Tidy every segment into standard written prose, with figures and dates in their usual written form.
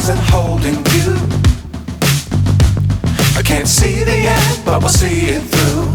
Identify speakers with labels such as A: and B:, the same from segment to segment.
A: wasn't holding you. I can't see the end, but we'll see it through.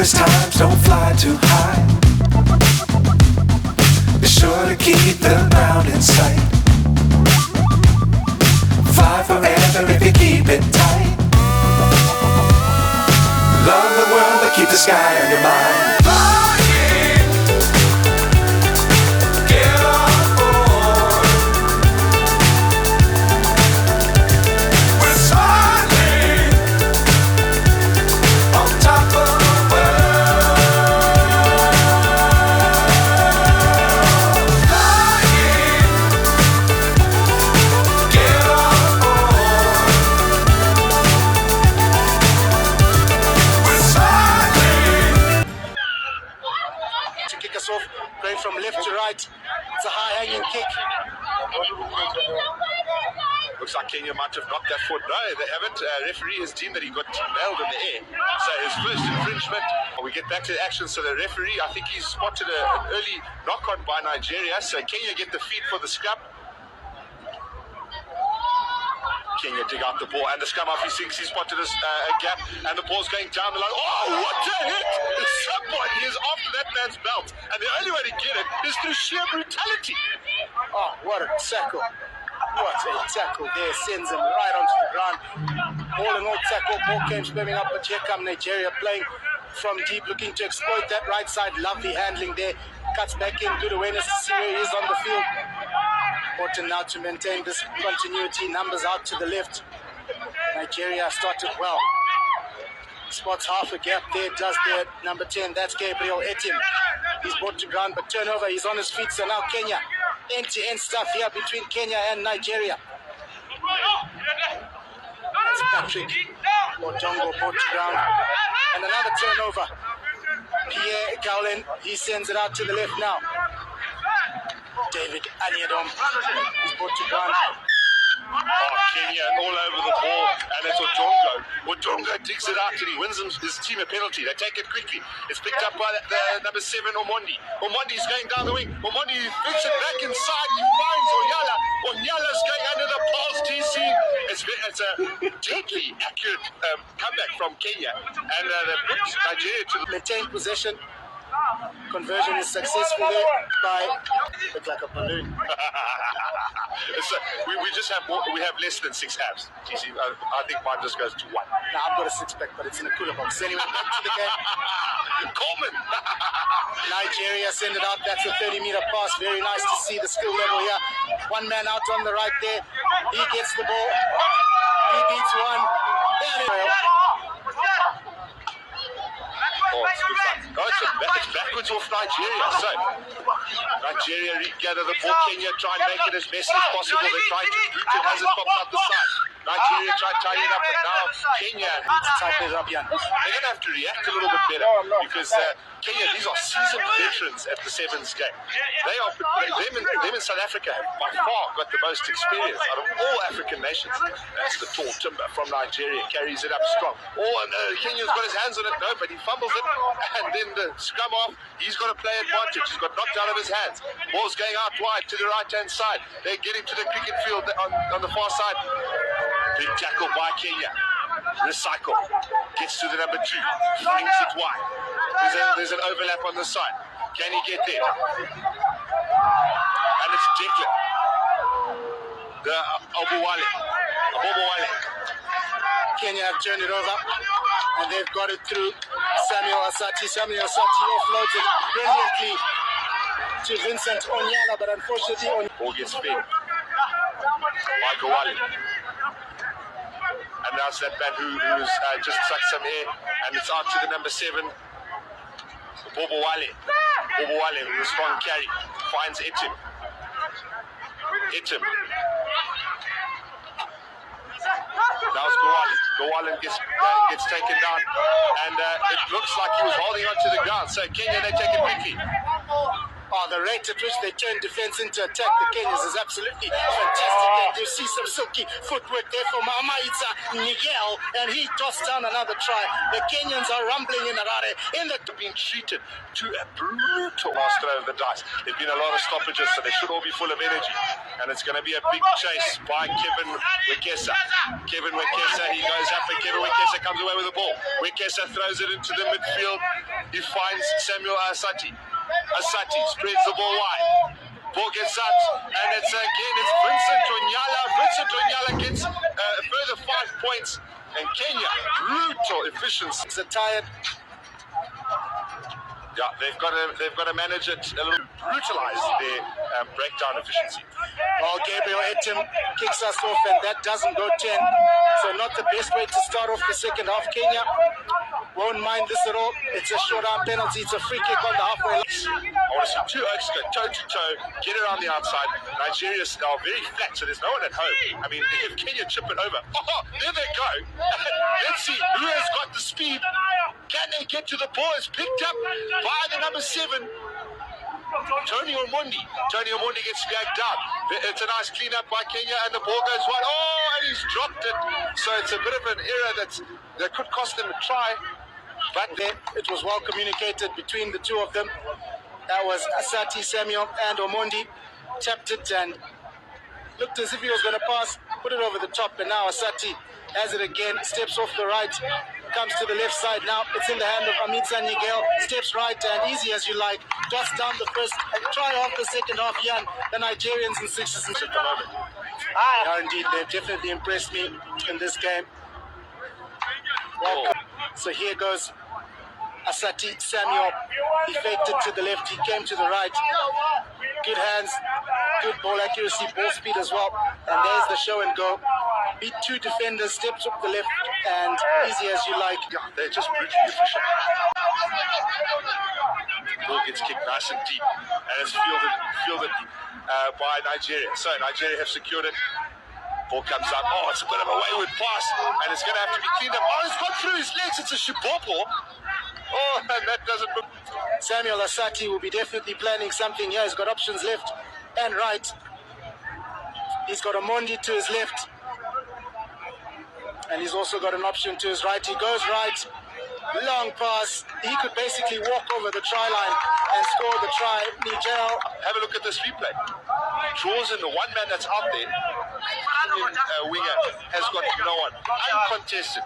A: Times don't fly too high. Be sure to keep the ground in sight. Fly forever if you keep it tight. Love the world but keep the sky on your mind.
B: Going from left to right, it's a high-hanging kick.
C: Looks like Kenya might have knocked that foot. No, they haven't. Referee has deemed that he got nailed in the air. So his first infringement. We get back to the action. So the referee, I think he's spotted an early knock-on by Nigeria. So Kenya get the feed for the scrum. Kenya dig out the ball, and the scrum off, he thinks he spotted a gap, and the ball's going down the line. Oh, what a hit! Somebody is after that man's belt, and the only way to get it is through sheer brutality.
B: Oh, what a tackle. What a tackle there, sends him right onto the ground. All in all tackle, ball came swimming up, but here come Nigeria playing from deep, looking to exploit that right side. Lovely handling there, cuts back in, good awareness to see where he is on the field. Important now to maintain this continuity. Numbers out to the left. Nigeria started well. Spots half a gap there, does there. Number 10, that's Gabriel Etim. He's brought to ground, but turnover, he's on his feet. So now Kenya, end-to-end stuff here between Kenya and Nigeria. That's Patrick Odongo brought to ground. And another turnover. Pierre Gowlin, he sends it out to the left now. David Anyadom is brought to ground.
C: Oh, Kenya all over the ball, and it's Odongo. Odongo digs it out and he wins his team a penalty. They take it quickly. It's picked up by the number 7, Omondi. Omondi's going down the wing. Omondi flicks it back inside. He finds Onyala. Onyala's going under the pass, TC. It's a deadly accurate comeback from Kenya, and they put Nigeria to the
B: maintain possession. Conversion is successful there by look like a balloon.
C: we just have more, we have less than 6 halves. TC, I think mine just goes to 1.
B: Now I've got a 6-pack, but it's in a cooler box. Anyway, back to the game.
C: Coleman.
B: Nigeria send it out. That's a 30-meter pass. Very nice to see the skill level here. One man out on the right there. He gets the ball. He beats one.
C: It's backwards off Nigeria. So Nigeria regather the ball. Kenya try and make it as best as possible. They try to root it as it pops out the side. Nigeria try to tie it up, but now Kenya needs to tighten it up. They're going to have to react a little bit better because Kenya, these are seasoned veterans at the Sevens game. They are them in South Africa have by far got the most experience out of all African nations. That's the tall timber from Nigeria, carries it up strong. Kenya's got his hands on it, no, but he fumbles it, and then the scrum off, he's got to play advantage. He's got knocked out of his hands. Ball's going out wide to the right-hand side. They're getting to the cricket field on the far side. Big tackle by Kenya. Recycle. Gets to the number 2. Flings it wide. There's an overlap on the side. Can he get there? And it's Declan. The Obowale.
B: Kenya have turned it over, and they've got it through Samuel Asati. Samuel Asati offloads it brilliantly to Vincent Onyala, but unfortunately
C: ball gets fed by Gowali. And now it's that man who's just sucked some air, and it's out to the number 7, Bobowale. Bobowale with a strong carry finds Etim. Now it's Gowalen gets taken down, and it looks like he was holding on to the ground. So Kenya, they take it quickly.
B: Oh, the rate at which they turn defense into attack, the Kenyans, is absolutely fantastic. And you see some silky footwork there from Amaitsa Nigel, and he tossed down another try. The Kenyans are rumbling in Harare.
C: Being treated to a brutal last throw of the dice. There've been a lot of stoppages, so they should all be full of energy. And it's going to be a big chase by Kevin Wekesa. Kevin Wekesa, he goes up, and Kevin Wekesa comes away with the ball. Wekesa throws it into the midfield. He finds Samuel Asati. Asati spreads the ball wide. Ball gets up, and it's Vincent Onyala. Vincent Onyala gets a further 5 points. And Kenya, brutal efficiency.
B: It's a tired.
C: Yeah, they've got to manage it a little, brutalize their breakdown efficiency.
B: Well, Gabriel Etim kicks us off, and that doesn't go 10. So not the best way to start off the second half. Kenya won't mind this at all. It's a short arm penalty. It's a free kick on the halfway line.
C: I want to see two Oaks go toe to toe, get around the outside. Nigeria are very flat, so there's no one at home. I mean, if Kenya chip it over, there they go. Let's see who has got the speed. Can they get to the ball? It's picked up by the number 7. Tony Omondi. Tony Omondi gets dragged down. It's a nice clean-up by Kenya, and the ball goes wide. Oh, and he's dropped it. So it's a bit of an error that could cost them a try.
B: But then it was well communicated between the two of them. That was Asati Samuel and Omondi. Tapped it and looked as if he was going to pass, put it over the top, and now Asati has it again, steps off the right, comes to the left side now. It's in the hand of Amitsa Nigel, steps right and easy as you like, dots down the first, try off the second half. Yan, the Nigerians in sixes at the moment. Yeah, indeed, they've definitely impressed me in this game. Welcome. So here goes Asati Samuel. He faked it to the left, he came to the right. Good hands, good ball accuracy, ball speed as well. And there's the show and go. Beat 2 defenders, steps up the left, and easy as you like.
C: Yeah, they're just brutally efficient. Ball gets kicked nice and deep, and it's fielded by Nigeria. So Nigeria have secured it. Ball comes up. Oh, it's a bit of a wayward pass, and it's going to have to be cleaned up. Oh, it's gone through his legs. It's a Shibopo. Oh, and that doesn't look.
B: Samuel Asati will be definitely planning something here. He's got options left and right. He's got Omondi to his left. And he's also got an option to his right. He goes right, long pass. He could basically walk over the try line and score the try. Nigel.
C: Have a look at this replay. Draws in the one man that's out there. Winger has got no one. Uncontested.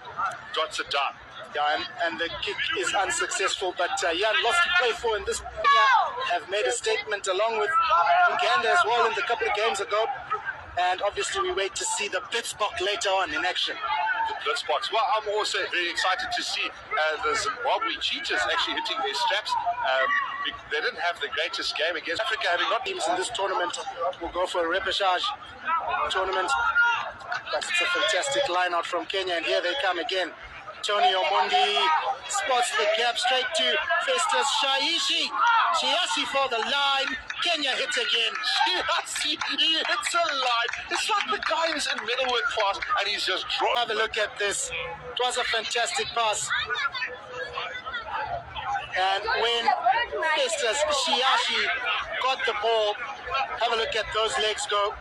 C: Dots it down.
B: Yeah, and the kick is unsuccessful. But Jan, lost to play for in this. Kenya have made a statement along with Uganda as well in the couple of games ago. And obviously we wait to see the Blitzbox later on in action.
C: The Blitzbox. Well, I'm also very excited to see the Zimbabwe Cheetahs actually hitting their straps. They didn't have the greatest game against Africa, having not
B: teams in this tournament will go for a repechage tournament. But it's a fantastic line out from Kenya, and here they come again. Tony Omondi spots the gap straight to Festus Shiashi for the line. Kenya hits again.
C: Shiashi, he hits a line. It's like the guy is in middleweight class and he's just drawn.
B: Have a look at this. It was a fantastic pass. And when Festus Shiashi got the ball, have a look at those legs go.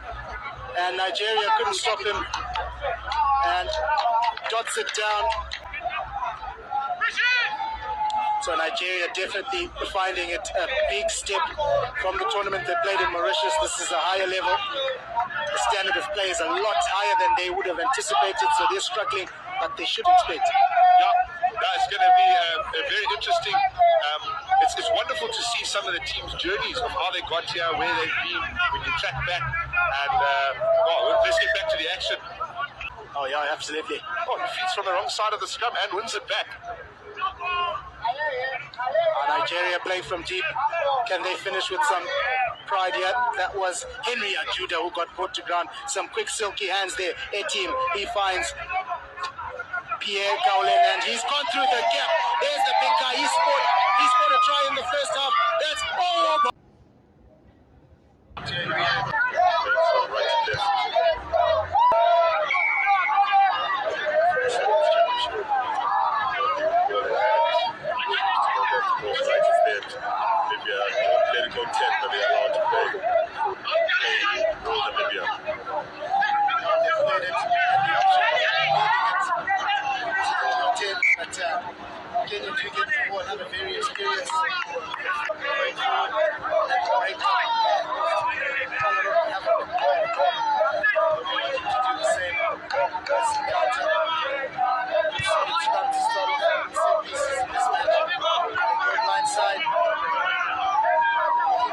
B: And Nigeria couldn't stop him. And dots it down. So Nigeria definitely finding it a big step from the tournament they played in Mauritius. This is a higher level. The standard of play is a lot higher than they would have anticipated, so they're struggling, but they should expect.
C: Yeah, that's going to be a very interesting. It's wonderful to see some of the teams' journeys of how they got here, where they've been, when you track back. And, let's get back to the action.
B: Oh, yeah, absolutely.
C: Oh, he feeds from the wrong side of the scrum and wins it back.
B: Nigeria playing from deep. Can they finish with some pride yet? That was Henry Ajuda who got put to ground. Some quick silky hands there. A team. He finds Pierre Gowlen and he's gone through the gap. There's the big guy. He scored a try in the first half. That's over.
C: go 10, but they're allowed to play rule Namibia.
B: Kenya do get the ball, have a very experienced side.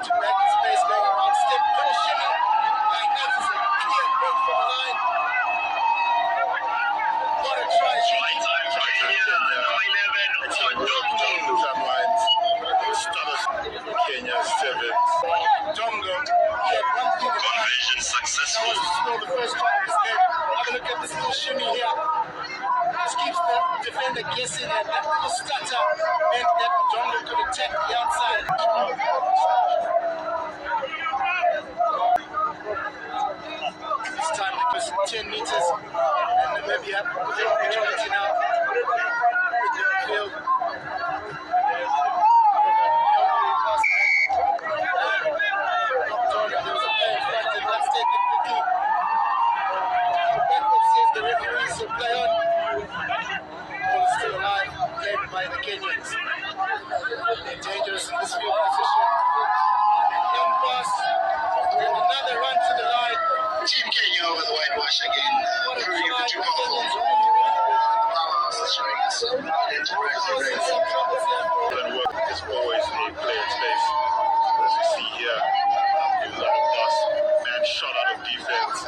B: To back his space, going around, step, little shimmy. And that is a clear break from the line. What a try,
C: Kenya 7.
B: Dongo, he had one thing in mind.
D: Conversion successful.
B: He wants to score the first try of his game. Have a look at this little shimmy here. Just keeps the defender guessing, and that little stutter meant that Dongo could attack the outside. This time it was 10 meters, and maybe have the opportunity now. Field. By the Kenyans. They're dangerous in this field position. Young pass. And another run to the line.
D: Team Kenya over the whitewash again, proving the too powerful. Powerhouse is showing us some enterprise.
C: And work is always a play in space. As we see here, a long pass, man shot out of defense.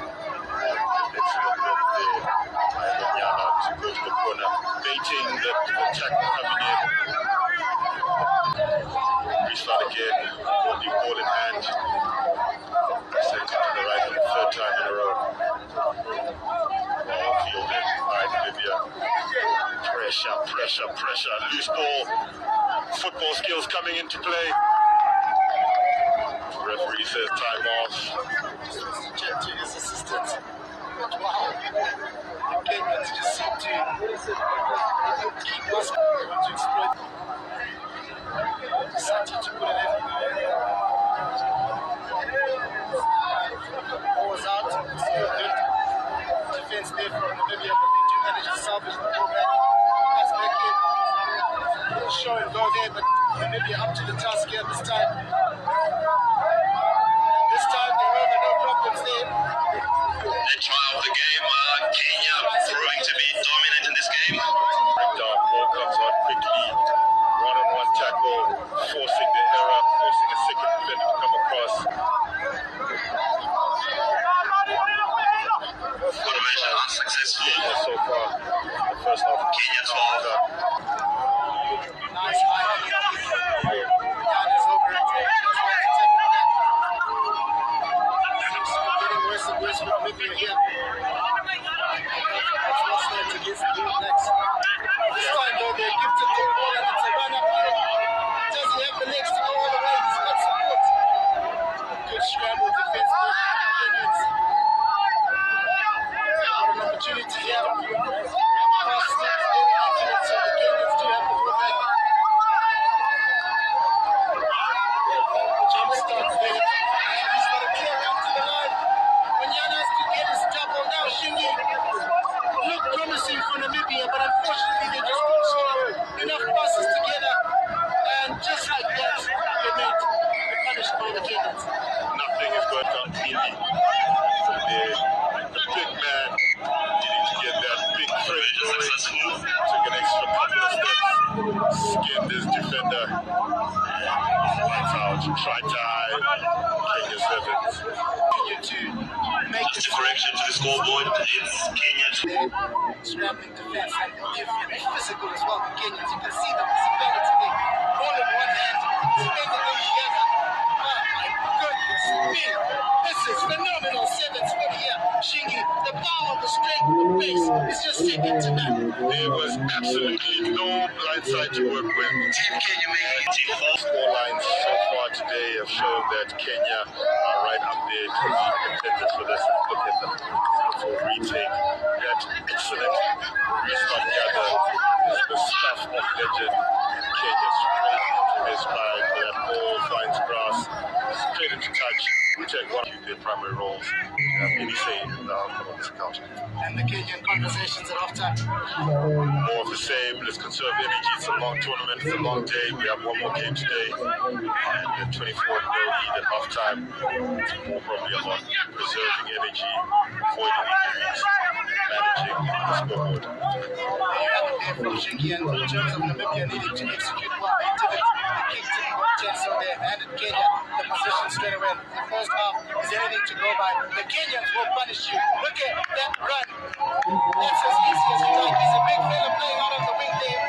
C: Excellent work there by Lanyana to go to the corner, baiting the attack coming in. Restart again, hold the ball in hand. Sent it to the right for the third time in a row. Ball fielded by Namibia. Pressure. Loose ball. Football skills coming into play. Referee says time off.
B: Check to his assistant. But wow, the Kenyans just seem to keep us to exploit. Decided to put it in. Ball was out. Still good. Defense there from Namibia, but they do manage to salvage the ball back. Pass back in. Show and go there, but Namibia up to the task here this time. This time they're over, no problems there.
D: The try of the game, Kenya proving to be dominant in this game.
C: Breakdown, ball comes out quickly. One-on-one tackle, forcing the error, forcing a second defender to come across.
D: Conversion unsuccessful.
C: So far, the first half.
D: Kenya 12.
B: Nice high. Giannis over it. Getting worse and worse for Namibia here. That's what's led to his move next. This time though, they're gifted the ball and it's a run up here. Does he have the legs to go all the way? He's got support. Good scramble defense by the Kenyans. Got an opportunity here. Pass snaps very accurate, so the Kenyans do have the ball back. Jump start there. And he's got a clear out to the line. Wanyana has to get his double now. Shingi looked promising for Namibia, but unfortunately they just couldn't score enough passes together. And just like that, they made the punished by the Kenyans.
C: Nothing is going down cleanly. The big man needing to get that big frame going. Took an extra couple of steps. Skinned his defender. That's out. Try time. Kenya 7.
B: Kenya to make
D: Just a correction to the scoreboard. It's Kenya 2.
B: scrambling defense and they're very physical as well. The Kenyans, you can see the physicality there. All in one hand, spending them together. Oh my goodness me. This is phenomenal. 720 here. Shingi, the power, the strength, the pace is just second to none.
C: There was absolutely no blindside to work with.
D: Team Kenya making Team 4.
C: Score lines so far today have shown that Kenya are right up there to be contenders for this. Look at them. So retake that excellent restart gather is the stuff of legend. Kenya straight into his stride. That ball finds grass. We take one of their primary roles, any say in the outcome of this account.
B: And the Kenyan conversations at halftime.
C: More of the same. Let's conserve energy. It's a long tournament. It's a long day. We have one more game today. And 24-0 lead at halftime. It's more probably about preserving energy, avoiding injuries, managing the scoreboard.
B: You have it there from Shujaa in terms of Namibia needing to execute well. They did it. They kicked it with 10, so they handed Kenya the position straight away. The first half is anything to go by. The Kenyans will punish you. Look at that run. That's as easy as you like. He's a big fella playing out of the wing there.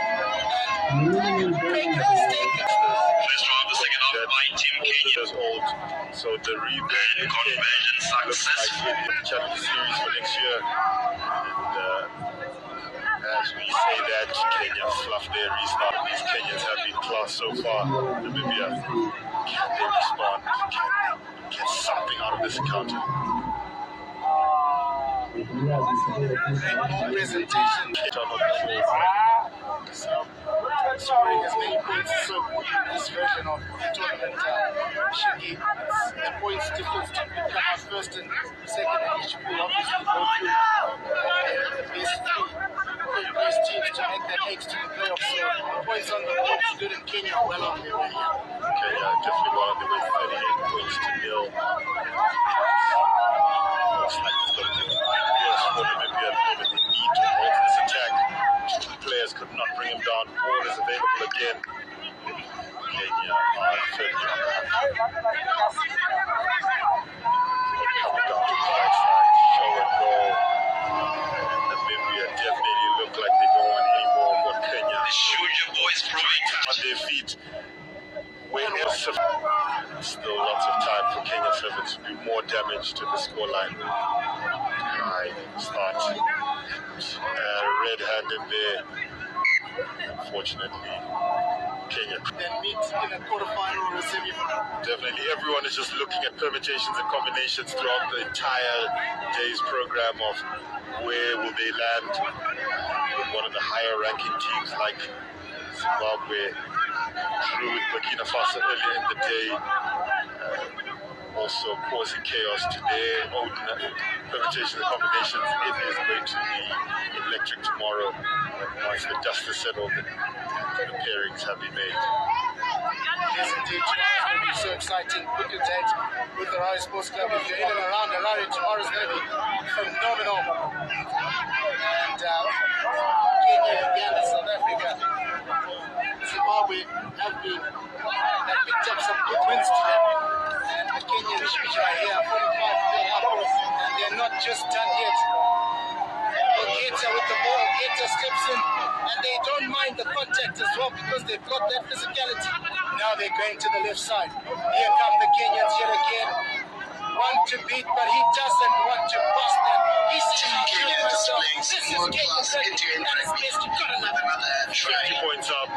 B: And you make a mistake.
E: First try of the second half by Team Kenya.
C: Years old, so the rebuild
E: And conversion successful.
C: challenge series for next year. And as we say that, Kenya fluffed their restart. These Kenyans have been class so far. Namibia, can they respond? Can they get something out of this encounter?
B: Presentation.
C: Turn on the field.
B: So, scoring as many points as so important in this version of the tournament. Shujaa, the points difference to come out first and second, and each will obviously go through the best three, third best teams to make that 8 to the playoffs. So, points on the board is good, and Kenya well on their way here.
C: Kenya definitely well on the way, 38 points to nil. Looks like it's going to be yes for Namibia at the moment. They need to hold this attack. Two players could not bring him down. Ball is available again. Kenya are certainly on the hunt. Coming down to the right side, show and goal. Namibia definitely look like they don't want any more of what Kenya
E: The Shujaa boys proving
C: on their feet. Still lots of time for Kenya Sevens to do more damage to the scoreline. High start. Red-handed there. Unfortunately, Kenya.
B: Then meet in a quarterfinal or a semi-final.
C: Definitely everyone is just looking at permutations and combinations throughout the entire day's program of where will they land with one of the higher ranking teams like Zimbabwe. Drew with Burkina Faso earlier in the day, also causing chaos today. Own permutations and combinations. It is going to be electric tomorrow. Once the dust is settled, the pairings have been made.
B: Yes, indeed. Tomorrow is going to be so exciting. Book your date with the Harare Sports Club. If you're in and around Harare, tomorrow is going to be phenomenal. And Kenya, Uganda, South Africa, Zimbabwe have picked up some good wins today. And the Kenyan Shujaa here, 45 nil up, and they're not just done yet. Ogeta with the ball, Ogeta steps in, and they don't mind the contact as well because they've got that physicality. Now they're going to the left side. Here come the Kenyans yet again. Want to beat, but he doesn't want to pass that. He's saying,
D: Kenya displaying
B: this is
D: some
B: Kenyan
D: world-class
B: rugby.
D: Indian
B: That is
D: rugby.
B: best. You got another.
D: Another
C: 50
D: try.
C: points up.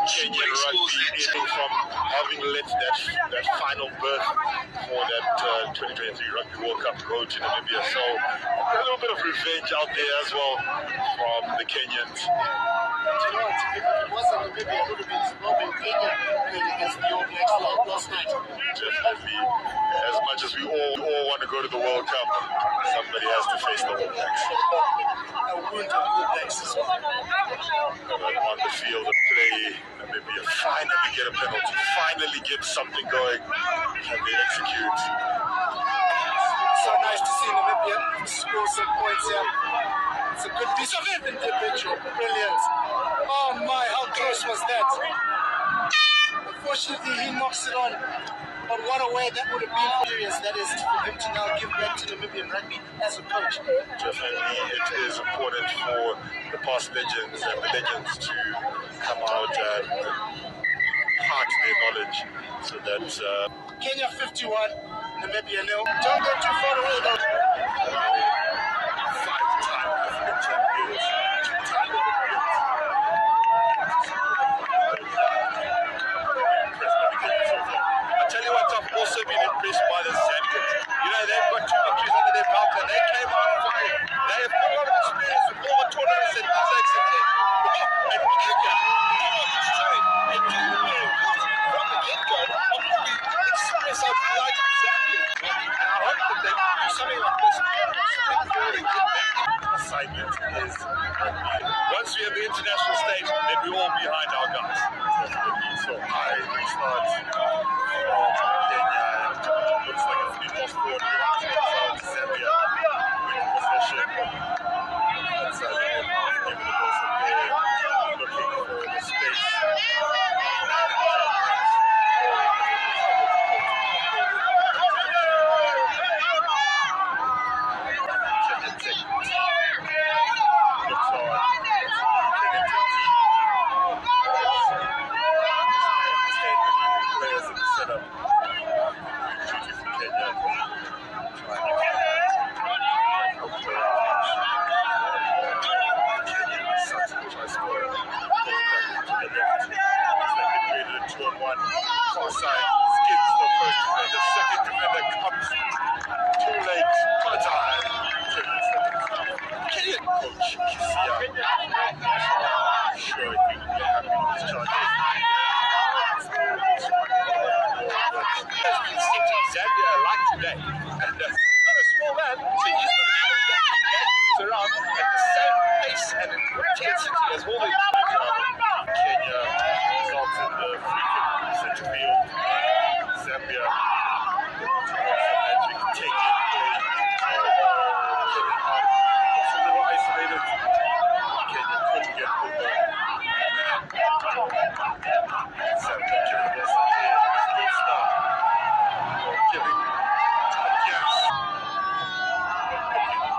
C: Kenyan rugby aiming from having let that final berth for that 2023 Rugby World Cup go to Namibia. So a little bit of revenge out there as well from the Kenyans.
B: You know what? If it wasn't Namibia, it would have been Zimbabwe and Kenya playing against the All Blacks last night.
C: Definitely. As much as we all want to go to the World Cup, somebody has to face the All Blacks.
B: A wounded All Blacks as well.
C: On the field of play, Namibia finally get a penalty, finally get something going. Can they execute?
B: So nice to see Namibia score some points here. It's a good piece of individual brilliance. Oh my, how close was that? Unfortunately, he knocks it on. But what a way that would have been serious that is for him to now give back to Namibian rugby as a coach.
C: Definitely, it is important for the past legends and the legends to come out and impart their knowledge so that
B: Kenya 51, Namibia 0. Don't go too far away though.
C: five-time African champions, two-time Olympians. I tell you what, I've also been impressed by the Zambians. You know, they've got 2 victories under their belt and they came out fighting. They have got a lot of experience with all the tournaments that these legs have done. And Kenya, you know, just showing they do very good from the get-go. Obviously, express how we like the Zambians. excitement is rugby. Once we have the international stage, then we're all behind our guys. So high restart Kenya. Looks like it's been lost forward. Zambia with possession. Outside the ball, giving the ball some air, looking for the space. Zambia like today, and not a small man, so he's going to be around at the same pace and intensity as all the Kenya results in the free kick center field. Zambia magic taking play. It's a little isolated. Kenya couldn't get the ball. Zambia giving us a good start. Giving gas.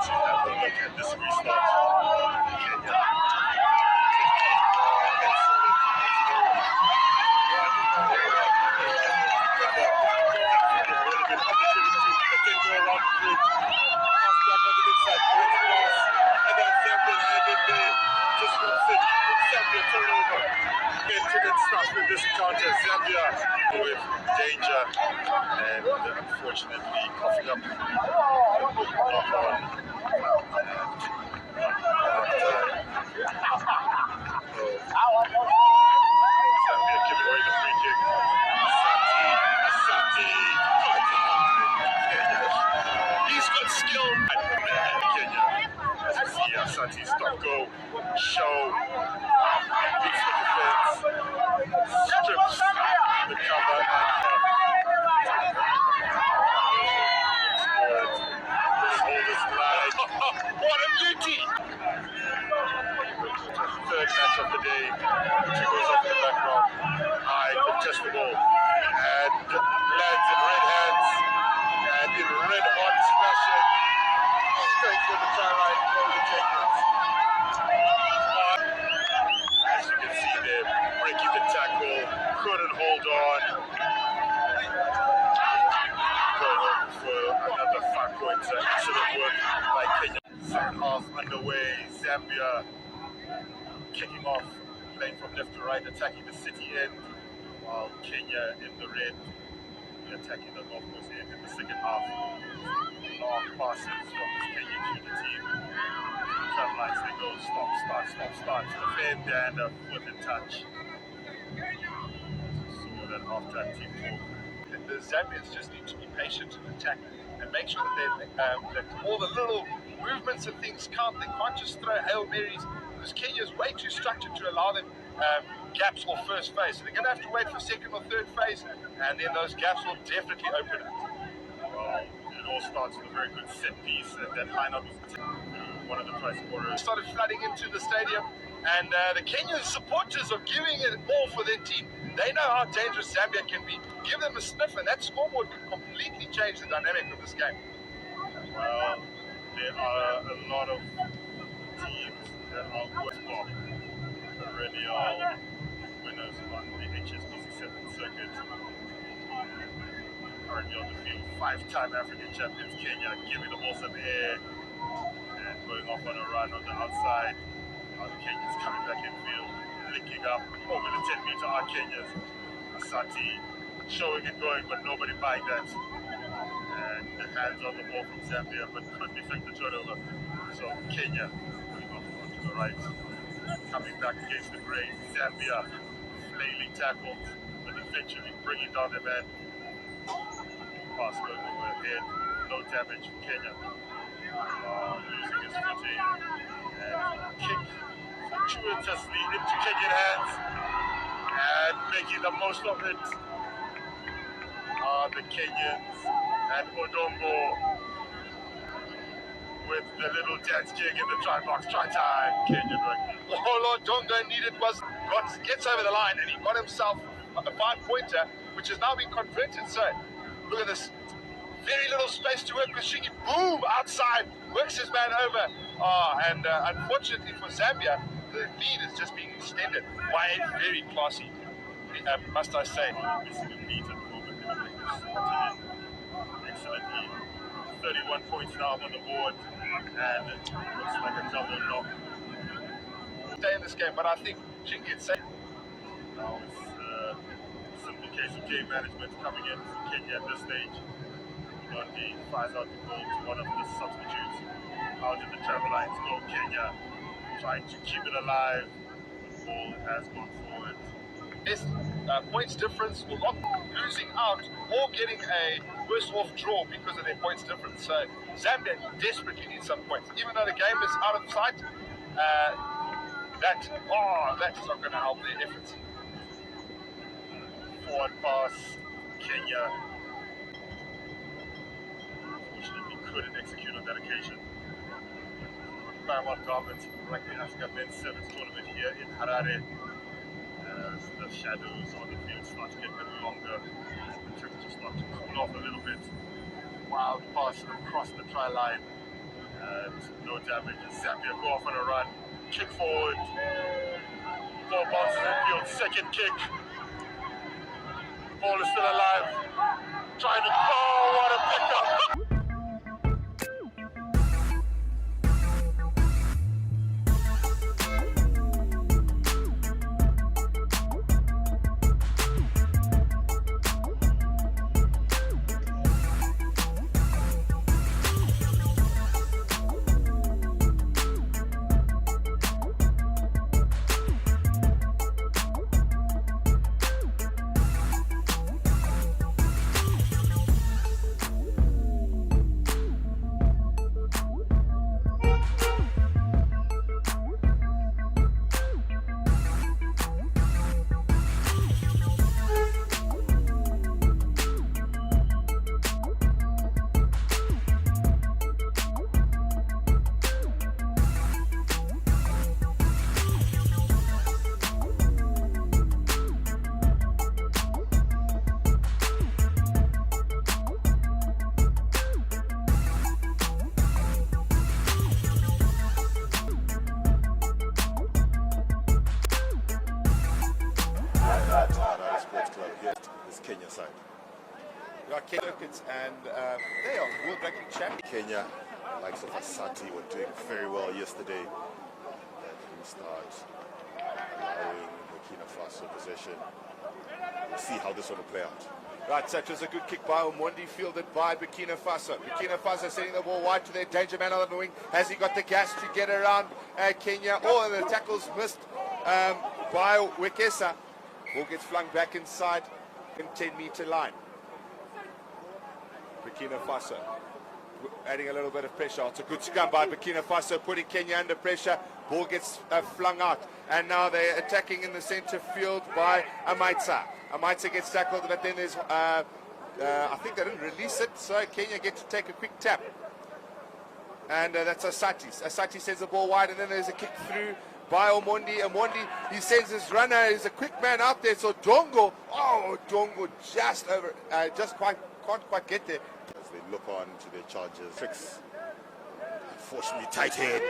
C: To have a look at this restart. Kenya. This encounter, Zambia with danger and unfortunately coughing up knock on. Zambia giving away the free kick. Sati. He's got skill. Kenya. As you see, Sati's stop go, show, beats the defense, strips the cover, what a beauty! Third match of the day, which goes off in the background. High contest the ball and lands in red hands and in red hot fashion. Straight for the try line for the Kenyans. As you can see there, breaking the tackle, couldn't hold on. Going over for another 5 points. Excellent work by Kenya. Second half underway. Zambia kicking off, playing from left to right, attacking the city end, while Kenya in the red, attacking the North Coast end in the second half. Long passes from this Kenyan shooter team. Tram lines, they go stop, defend and a foot and touch. So that half-track team talk. The Zambians just need to be patient and attack and make sure that that all the little movements and things count. They can't just throw Hail Marys because Kenya is way too structured to allow them gaps or first phase. So they're going to have to wait for second or third phase, and then those gaps will definitely open up. Well, it all starts with a very good set piece, and that lineup was one of the try scorers. Started flooding into the stadium, and the Kenyan supporters are giving it all for their team. They know how dangerous Zambia can be. Give them a sniff, and that scoreboard could completely change the dynamic of this game. Well, there are a lot of teams that are worthwhile. Already are winners on the HSBC 7th circuit. Currently on the field, 5-time African champions Kenya, giving the ball some air and going off on a run on the outside. Now the Kenyans coming back in field, linking up over the 10-meter arc Kenyans. Asati showing it going, but nobody buying that. And the hands on the ball from Zambia, but couldn't effect the turnover. So Kenya going off onto the right, coming back against the grain. Zambia flailing tackles, but eventually bringing down the man. Pass going overhead, no damage for Kenya. losing his footing and kick fortuitously into Kenyan hands and making the most of it are the Kenyans, and Odongo with the little dance jig in the try box. Try time, Kenyan Rugby. All Odongo needed was gets over the line, and he got himself a 5-pointer, which has now been converted. So look at this. Very little space to work with Shingi. Boom! Outside. Works his man over. And unfortunately for Zambia, the lead is just being extended. Wide, very classy, must I say. Missing a beat at the moment. Excellently. 31 points now on the board. And it looks like a double knock. Stay in this game, but I think Shingi is safe. Now it's a simple case of game management coming in for Kenya at this stage. He fires out the ball to one of the substitutes. How did the travel lines go? Kenya trying to keep it alive. The ball has gone forward. This points difference will not losing out or getting a worse off draw because of their points difference. So Zambia desperately needs some points. Even though the game is out of sight, that is not going to help their efforts. Forward pass, Kenya. Unfortunately, couldn't execute on that occasion. Paramount Garments Rugby Africa Men's Sevens tournament here in Harare. As the shadows on the field start to get a bit longer, the temperatures start to cool off a little bit. Wild pass across the try line, and no damage. Zambia go off on a run, kick forward, ball bounces in field, second kick. Ball is still alive. Trying to, what a pickup!
F: Kenya side. We are Kenya and they are World Rugby champion. Kenya, likes of Asati, were doing very well yesterday. We start allowing Burkina Faso possession. We'll see how this one will play out. Right, so it was a good kick by Omondi, fielded by Burkina Faso. Burkina Faso sending the ball wide to their danger man on the wing. Has he got the gas to get around Kenya? Oh, and the tackle's missed by Wekesa. Ball gets flung back inside in 10-meter line. Burkina Faso adding a little bit of pressure. It's a good scrum by Burkina Faso, putting Kenya under pressure. Ball gets flung out, and now they're attacking in the center field by Amaitsa. Amaitsa gets tackled, but then there's I think they didn't release it, so Kenya get to take a quick tap, and that's Asati. Asati sends the ball wide, and then there's a kick through by Omondi. Omondi, he sends his runner, he's a quick man out there, so Dongo just over, can't quite get there. As they look on to their charges, tricks. Unfortunately, tight head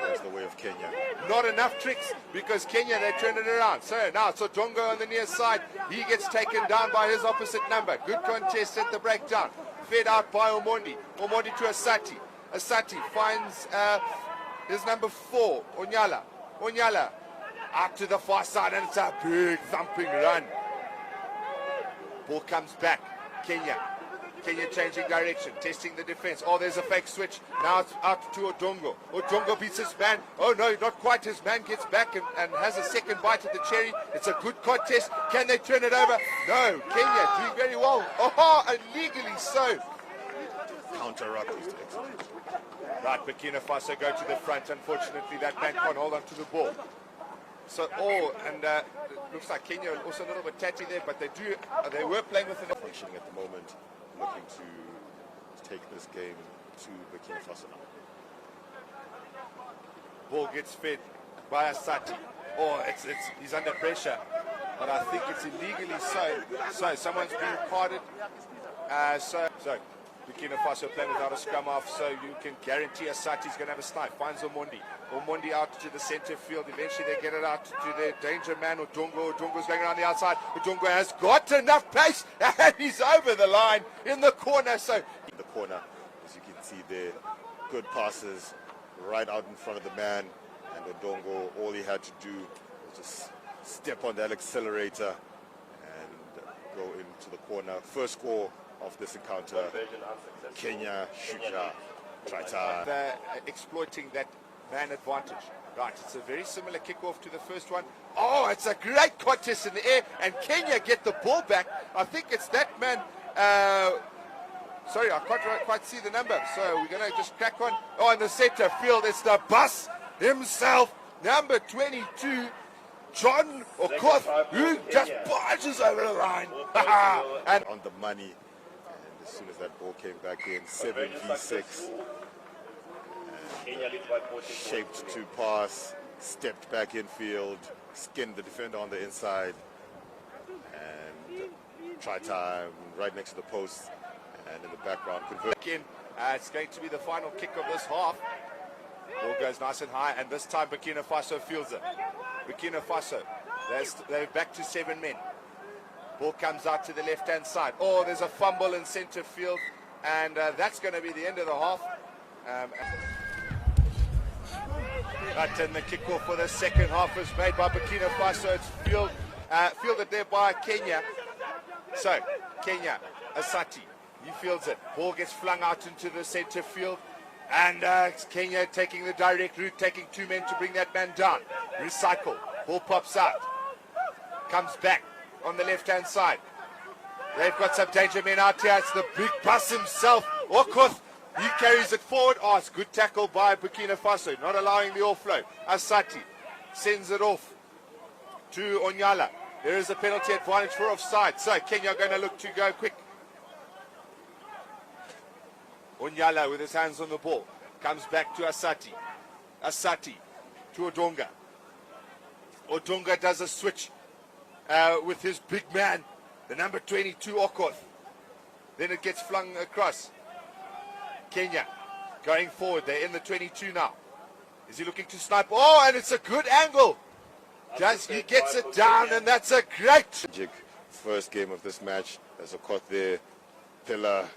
F: goes the way of Kenya.
G: Not enough tricks because Kenya, they turn it around. So now, Dongo on the near side, he gets taken down by his opposite number. Good contest at the breakdown. Fed out by Omondi. Omondi to Asati. Asati finds his number 4, Onyala. Onyala out to the far side, and it's a big thumping run. Ball comes back. Kenya changing direction, testing the defense. Oh, there's a fake switch. Now it's out to Odongo. Odongo beats his man. Oh no, not quite. His man gets back and has a second bite at the cherry. It's a good contest. Can they turn it over? No. Kenya doing very well. Oh, illegally so.
H: counter-ruck is to execute.
F: Right, Burkina Faso go to the front. Unfortunately, that man can't hold on to the ball. So, it looks like Kenya are also a little bit tatty there, but they were playing with an
H: Functioning at the moment, looking to take this game to Burkina Faso now.
F: ball gets fed by Asati. He's under pressure, but I think it's illegally so someone's being carded. So Burkina Faso playing without a scrum off, so you can guarantee Asati's going to have a snipe. Finds Omondi. Omondi out to the center field. Eventually they get it out to their danger man, Odongo. Odongo's going around the outside. Odongo has got enough pace, and he's over the line in the corner. So
H: in the corner, as you can see there, good passes right out in front of the man, and Odongo, all he had to do was just step on that accelerator and go into the corner. First score of this encounter, Kenya, Shujaa, try time.
F: They're exploiting that man advantage. Right, it's a very similar kickoff to the first one. Oh, it's a great contest in the air, and Kenya get the ball back. I think it's that man. Sorry, I can't quite see the number, so we're going to just crack on. Oh, in the center field, it's the bus himself, number 22, John Okoth, who just barges over the line.
H: And on the money, and as soon as that ball came back in, 7v6, shaped to pass, stepped back infield, skinned the defender on the inside, and try time right next to the post, and in the background convert.
F: It's going to be the final kick of this half. Ball goes nice and high, and this time Burkina Faso fields it. Burkina Faso, they're back to 7 men. Ball comes out to the left-hand side. Oh, there's a fumble in center field, and that's going to be the end of the half. Right, and the kickoff for the second half is made by Burkina Faso. It's fielded there by Kenya. So, Kenya, Asati, he fields it. Ball gets flung out into the center field. And it's Kenya taking the direct route, taking 2 men to bring that man down. Recycle. Ball pops out. Comes back on the left-hand side. They've got some danger men out here. It's the big bus himself. Okoth, he carries it forward. Oh, it's good tackle by Burkina Faso, not allowing the offload. Asati sends it off to Onyala. There is a penalty advantage for offside. So Kenya are going to look to go quick. Onyala with his hands on the ball. Comes back to Asati. Asati to Odonga. Odonga does a switch with his big man, the number 22 Okoth. Then it gets flung across. Kenya going forward. They're in the 22 now. Is he looking to snipe? Oh, and it's a good angle. He gets it down, and that's a great.
H: First game of this match. There's Okoth there. Pillar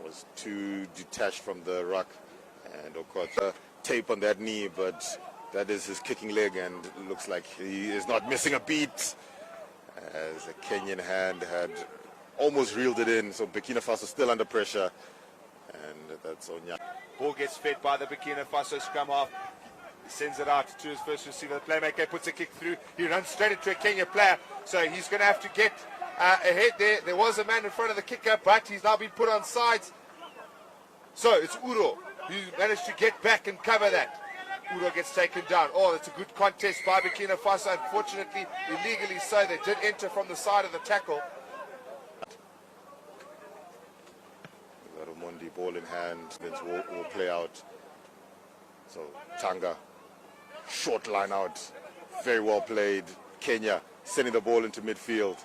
H: was too detached from the ruck, and Okoth tape on that knee, but that is his kicking leg, and it looks like he is not missing a beat, as a Kenyan hand had almost reeled it in. So Burkina Faso still under pressure, and that's Onya.
F: Ball gets fed by the Burkina Faso scrum half. He sends it out to his first receiver. The playmaker puts a kick through. He runs straight into a Kenya player, so he's going to have to get ahead there. There was a man in front of the kicker, but he's now been put on sides. So it's Uro who managed to get back and cover that. Uro gets taken down. Oh, it's a good contest by Burkina Faso. Unfortunately, illegally so. They did enter from the side of the tackle.
H: Mondi ball in hand, will play out. So Tanga, short line out, very well played. Kenya sending the ball into midfield.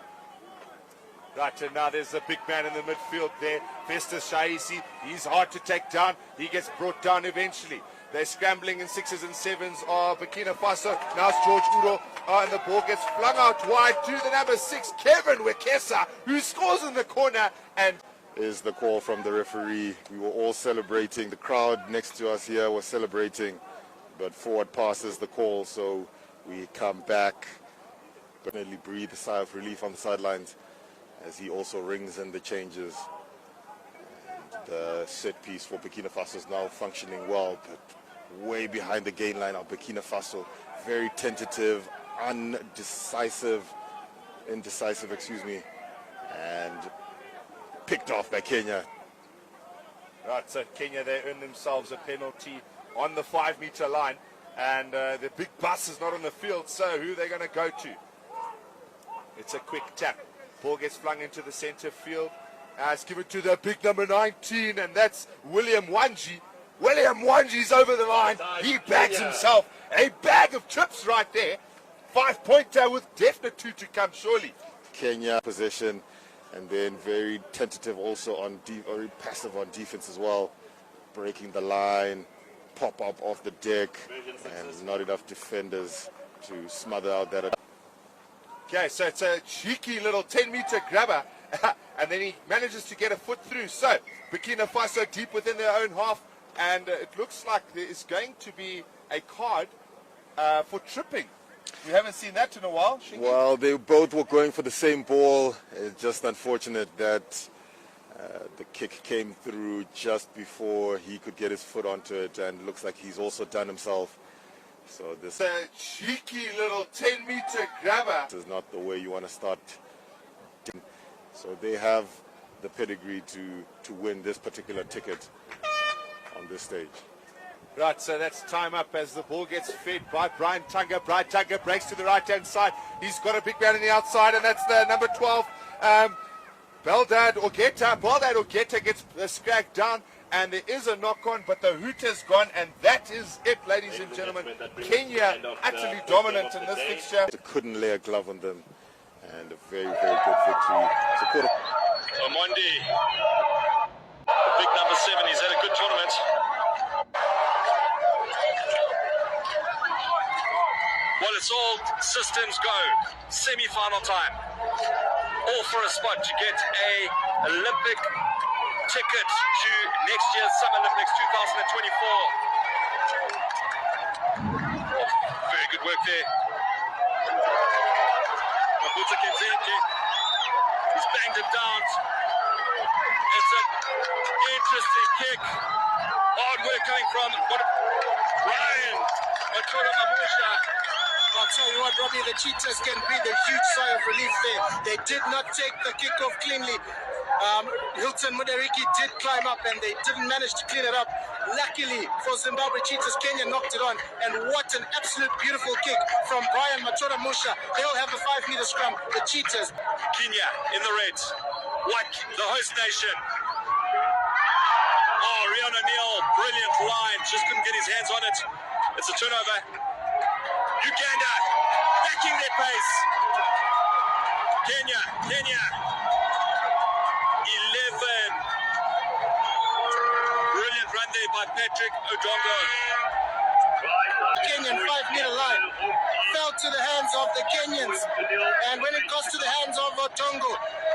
F: Right, and now there's a big man in the midfield there, Festus Shaisi. He's hard to take down. He gets brought down eventually. They're scrambling in 6s and 7s of Burkina Faso. Now it's George Uro, and the ball gets flung out wide to the number 6, Kevin Wekesa, who scores in the corner. And
H: is the call from the referee. We were all celebrating. The crowd next to us here was celebrating, but forward passes the call, so we come back. Definitely breathe a sigh of relief on the sidelines, as he also rings in the changes. And the set piece for Burkina Faso is now functioning well, but way behind the gain line of Burkina Faso. Very tentative, indecisive, and picked off by Kenya.
F: Right, so Kenya, they earn themselves a penalty on the 5-meter line. And the big bus is not on the field, so who are they going to go to? It's a quick tap. Ball gets flung into the center field. It's given to the big number 19, and that's William Wanji. William Wanji's over the line. He bags himself a bag of chips right there. 5-pointer with definite 2 to come, surely.
H: Kenya possession, and then very tentative also on very passive on defense as well, breaking the line, pop up off the deck, and not enough defenders to smother out that.
F: Okay, so it's a cheeky little 10-meter grabber, and then he manages to get a foot through. So Burkina Faso deep within their own half, and it looks like there is going to be a card for tripping. We haven't seen that in a while. Shingi?
H: Well, they both were going for the same ball. It's just unfortunate that the kick came through just before he could get his foot onto it, and looks like he's also done himself. So this
F: a cheeky little 10-meter grabber.
H: This is not the way you want to start. So they have the pedigree to win this particular ticket on this stage.
F: Right, so that's time up as the ball gets fed by Brian Tunga. Brian Tunga breaks to the right-hand side. He's got a big man on the outside, and that's the number 12, Baldad Ogeta. Baldad Ogeta gets scragged down, and there is a knock-on, but the hoot has gone, and that is it, ladies and gentlemen. Kenya utterly dominant in this fixture.
H: They couldn't lay a glove on them, and a very, very good victory.
E: Omondi, the big number 7, he's had a good tournament. Well, it's all systems go. Semi-final time. All for a spot to get a Olympic ticket to next year's Summer Olympics 2024. Oh, very good work there. Mabuta Kenzeki, he's banged him down. It's an interesting kick. Hard work coming from Brian Matura.
B: I'll tell you what, Robbie, the Cheetahs can breathe a huge sigh of relief there. They did not take the kickoff cleanly. Hilton Mudariki did climb up, and they didn't manage to clean it up. Luckily for Zimbabwe Cheetahs, Kenya knocked it on, and what an absolute beautiful kick from Brian Matora Musha. They'll have a 5-meter scrum, the Cheetahs.
E: Kenya in the red, like the host nation. Oh, Rion O'Neill, brilliant line, just couldn't get his hands on it. It's a turnover. Uganda backing their pace. Kenya, 11. Brilliant run there by Patrick Odongo.
B: Kenyan 5-meter line fell to the hands of the Kenyans, and when it goes to the hands of Otongo,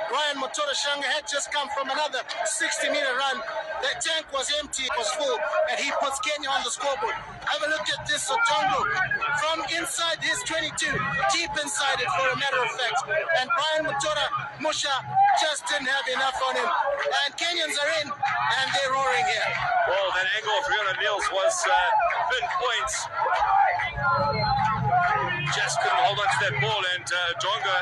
B: Brian Motora Shanga had just come from another 60-meter run. That tank was empty, it was full, and he puts Kenya on the scoreboard. Have a look at this Otongo from inside his 22, deep inside it for a matter of fact. And Brian Motora Musha just didn't have enough on him. And Kenyans are in, and they're roaring here.
E: Well, that angle of Rion O'Neill's was pinpoint. Just couldn't hold on to that ball, and Donga,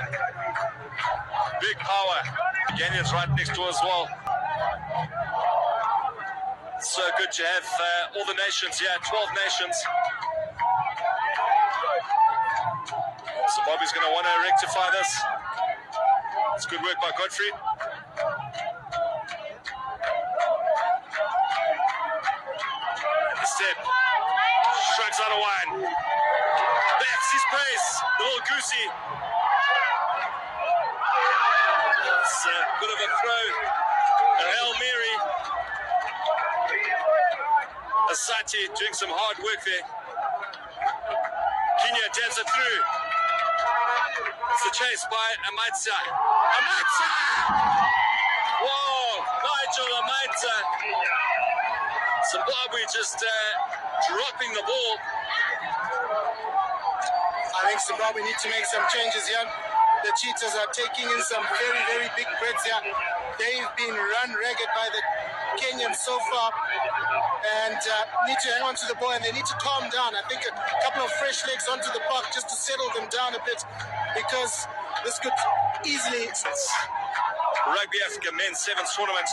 E: big power. Kenyans right next door as well. So good to have all the nations here, 12 nations. Zimbabwe's going to want to rectify this. It's good work by Godfrey. The step. Shrugs out of one. Backs his pace. The little goosey. It's a bit of a throw. A Hail Mary. Asati doing some hard work there. Kenya jabs it through. It's the chase by Amaitsa. Amaitsa! Whoa! Nigel Amaitsa. Zimbabwe just dropping the ball.
B: I think Zimbabwe need to make some changes here. The Cheetahs are taking in some very, very big breaths here. They've been run ragged by the Kenyans so far, and need to hang on to the ball, and they need to calm down. I think a couple of fresh legs onto the park just to settle them down a bit, because this could easily...
E: Rugby Africa Men's Sevens Tournament.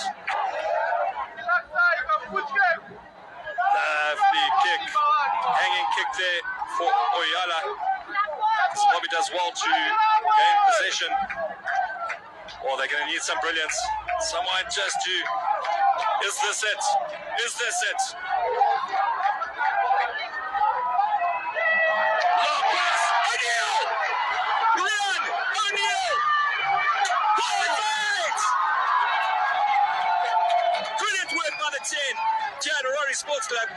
E: there for Oyala. Zimbabwe does well to gain possession. Or they're going to need some brilliance. Someone just to... Is this it? Is this it? Long pass! O'Neal! Run! O'Neal! Qualifiers! Brilliant work by the 10. Harare Sports Club.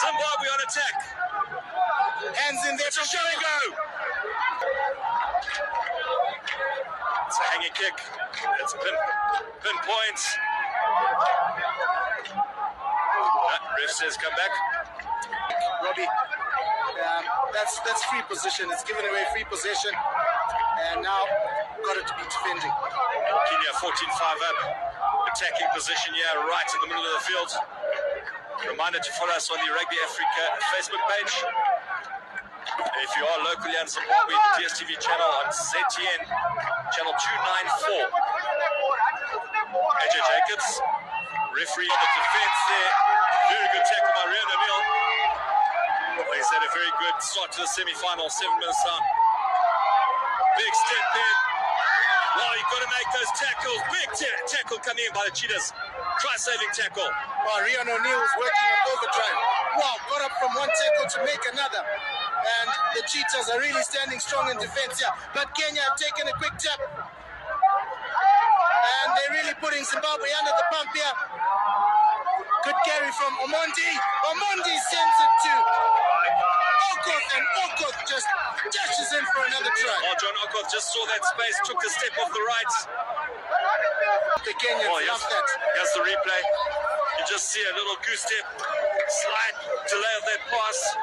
E: Zimbabwe on attack.
B: Hands in there
E: It's a
B: for
E: show and go. It's a hanging kick. It's a pinpoint. Ref says come back.
B: Robbie. That's free possession. It's given away free possession. And now got it to be defending.
E: Kenya 14-5 up. Attacking position here right in the middle of the field. Reminder to follow us on the Rugby Africa Facebook page. If you are locally in Zimbabwe, the DSTV channel on ZTN, channel 294. AJ Jacobs, referee on the defense there. Very good tackle by Rian O'Neal. He's had a very good start to the semi-final, 7 minutes down. Big step in. Well, you've got to make those tackles. Big tackle coming in by the Cheetahs. Try-saving tackle.
B: Well, Rian O'Neal was working on overdrive. Wow, got up from one tackle to make another. And the Cheetahs are really standing strong in defense here. But Kenya have taken a quick tap. And they're really putting Zimbabwe under the pump here. Good carry from Omondi. Omondi sends it to Okoth, and Okoth just dashes in for another try.
E: Oh, John Okoth just saw that space, took the step off the right.
B: The Kenyans love that.
E: Here's the replay. You just see a little goose step, slight delay of that pass.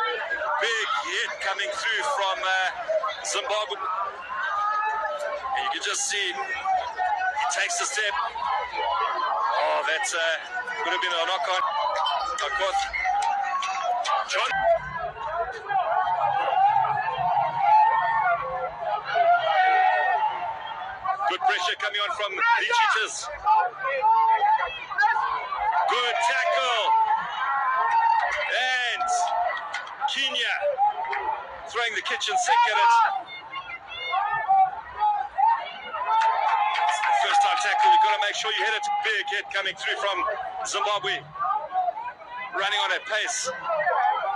E: Big hit coming through from Zimbabwe. And you can just see he takes the step. Oh, that would have been a knock on. Okoth. John. Good pressure coming on from the Cheetahs. Good tackle. And Kenya throwing the kitchen sink at it. First time tackle, you've got to make sure you hit it. Big hit coming through from Zimbabwe. Running on at pace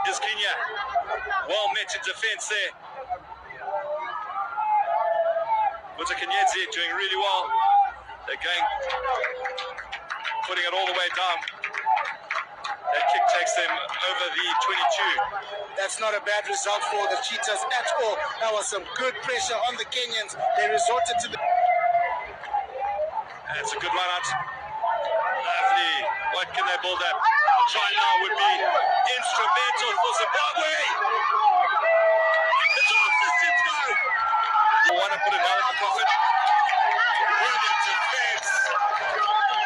E: is Kenya. Well met in defense there. Buta Kenyedzi doing really well. They're going, putting it all the way down. That kick takes them over the 22.
B: That's not a bad result for the Cheetahs at all. That was some good pressure on the Kenyans. They resorted to the...
E: That's a good run out. Lovely. What can they build up? Try now would be instrumental for Zimbabwe. It's off the sit go. You want to put a nail in the coffin? Brilliant defense.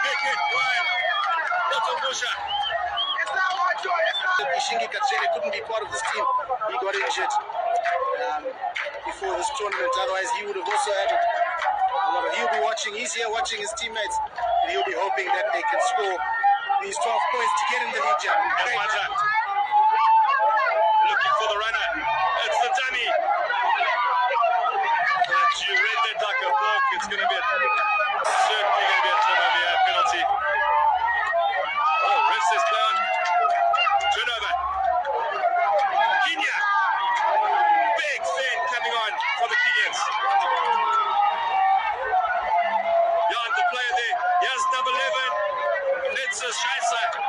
E: Big hit by Otomusha.
B: Shingi Katsere couldn't be part of this team. He got injured before this tournament. Otherwise, he would have also had a lot of... He'll be watching. He's here watching his teammates. And he'll be hoping that they can score these 12 points to get in the lead.
E: Looking for the runner. It's the dummy. But you read that like a book. It's going to be certainly going to be a penalty. Oh, ref says play on. Turnover. Kenya. Big fan coming on for the Kenyans. Jan, the player there. Here's number 11. It's a Shaisa.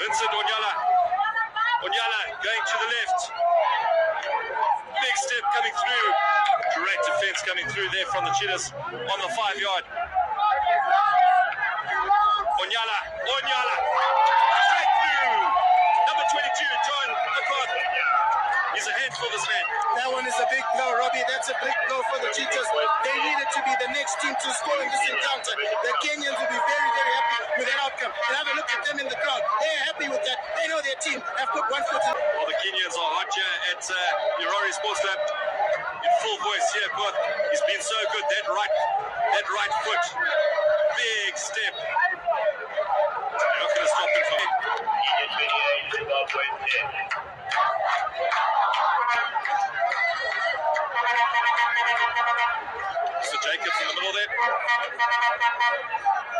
E: Vincent Onyala. Onyala going to the left. Big step coming through. Great defense coming through there from the Cheetahs on the 5-yard. Onyala. Straight through. Number 22, John Okoth. He's a handful, this man.
B: That one is a big blow, Robbie. That's a big blow for the Cheetahs. They needed to be the next team to score in this encounter. The Kenyans will be very, very happy with that outcome. And have a look at them in the crowd. They are happy with that. They know their team have put one foot in.
E: Well, the Kenyans are hot here at Harare Sports Club. In full voice here, Okoth. He's been so good. That right foot. Big step. stopping from it. So Jacobs in the middle there.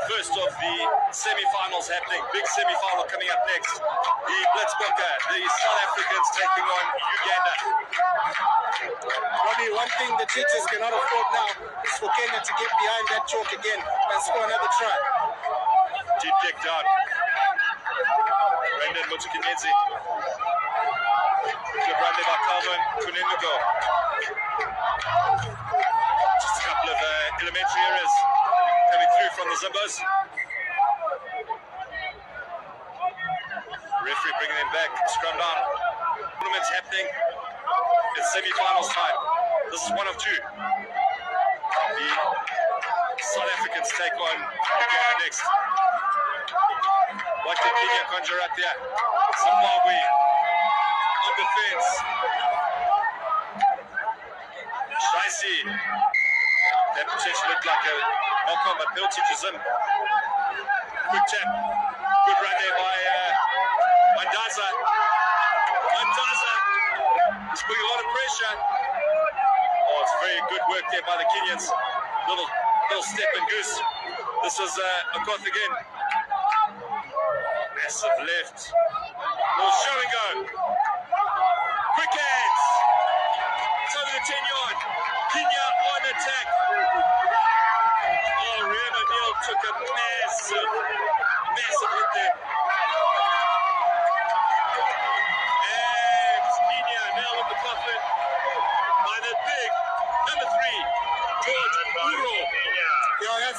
E: First of the semi-finals happening. Big semi-final coming up next. The Blitzbokke, the South Africans taking on Uganda.
B: Robbie, one thing the teachers cannot afford now is for Kenya to get behind that chalk again and score another try.
E: Deep kick down. Brendan Mutukinyezi. Good run there by Calvin Kunenigo. Just a couple of elementary errors coming through from the Zimbos. Referee bringing them back. Scrum down. Tournament's happening. It's semi-finals time. This is one of two. The South Africans take on Uganda next. What can Kenya conjure up there? Zimbabwe on defense. Shaisi. That potentially looked like a knock-on, but penalty to Zim. Quick tap. Good run there by Mandaza. Mandaza. He's putting a lot of pressure. Oh, it's very good work there by the Kenyans. Little step and goose. This is Okoth again. Massive left. Little show and go. Quick hands. It's over the 10-yard. Kenya on attack. Oh, Ryan O'Neill took a massive hit there. And Kenya nail in the coffin by the big number 3, George Uro.
B: Yeah,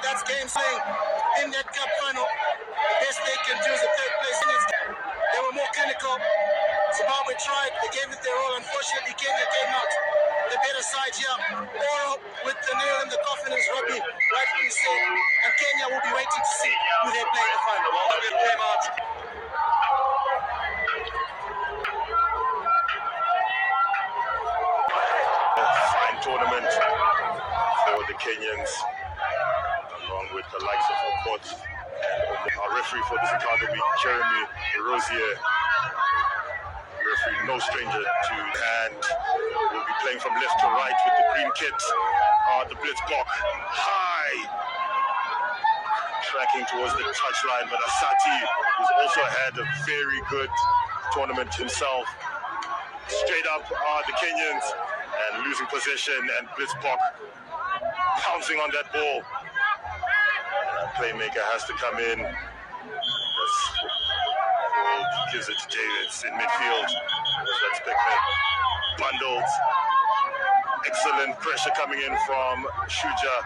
B: that's game slaying in that cup final. The best they can do is a third place. They were more clinical. Zimbabwe tried, they gave it their all. Unfortunately, Kenya came out the better side here. Oro with the nail in the coffin is Rugby, rightfully said. And Kenya will be waiting to see who they play in the final.
E: Well, Rugby came out.
H: Fine tournament for the Kenyans, along with the likes of Okoth. Our referee for this encounter will be Jeremy Rosier. Referee, no stranger to hand. Will be playing from left to right with the green kit. The Blitzbokke high, tracking towards the touchline, but Asati, who's also had a very good tournament himself. Straight up are the Kenyans and losing possession, and Blitzbokke pouncing on that ball. Playmaker has to come in. Gives it to Davids in midfield. That's Beckman. Bundled. Excellent pressure coming in from Shujaa.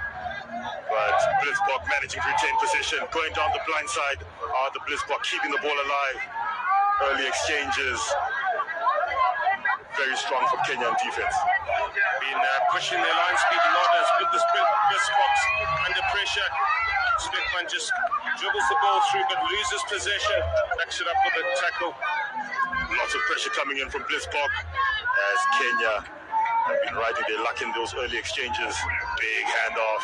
H: But Blitzbokke managing to retain possession. Going down the blind side are the Blitzbokke keeping the ball alive. Early exchanges. Very strong from Kenyan defense.
C: Been pushing their line speed a lot as Blitzbokke under pressure. Speckman just dribbles the ball through but loses possession. Backs it up with a tackle.
H: Lots of pressure coming in from Blitzbokke as Kenya have been riding their luck in those early exchanges. Big handoff,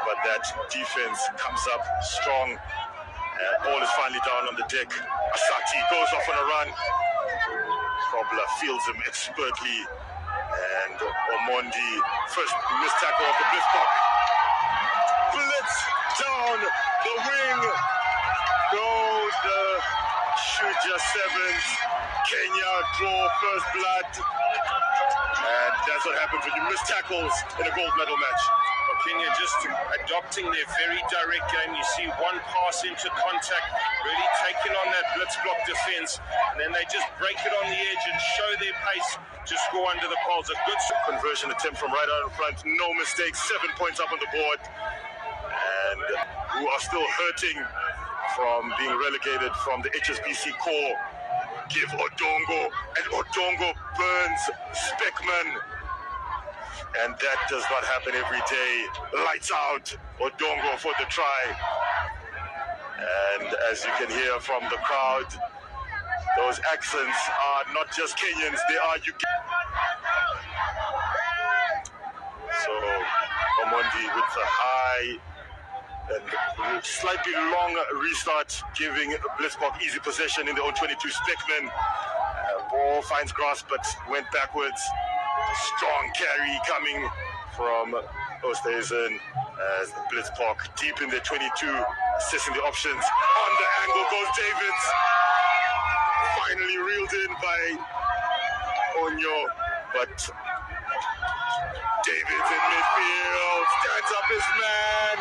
H: but that defense comes up strong. Ball is finally down on the deck. Asati goes off on a run. Kobler fields him expertly. And Omondi, first missed tackle of the Blitzbokke. Blitz down the wing. Go the Shujaa Sevens. Kenya draw first blood. And that's what happens when you miss tackles in a gold medal match.
C: Kenya just adopting their very direct game. You see one pass into contact, really taking on that Blitzbokke defense, and then they just break it on the edge and show their pace to score under the poles. A good
H: conversion attempt from right out in front. No mistakes. 7 points up on the board. And who are still hurting from being relegated from the HSBC core. Give Odongo, and Odongo burns Speckman. And that does not happen every day. Lights out, Odongo for the try. And as you can hear from the crowd, those accents are not just Kenyans, they are Ugandans. So Omondi with the high
C: And slightly long restart, giving Blitzbok easy possession in the 0-22. Speckman, ball finds grasp but went backwards. Strong carry coming from Oosthuizen as the Blitzbok deep in the 22, assessing the options. On the angle goes Davids. Finally reeled in by Onyo, but Davids in midfield, stands up his man.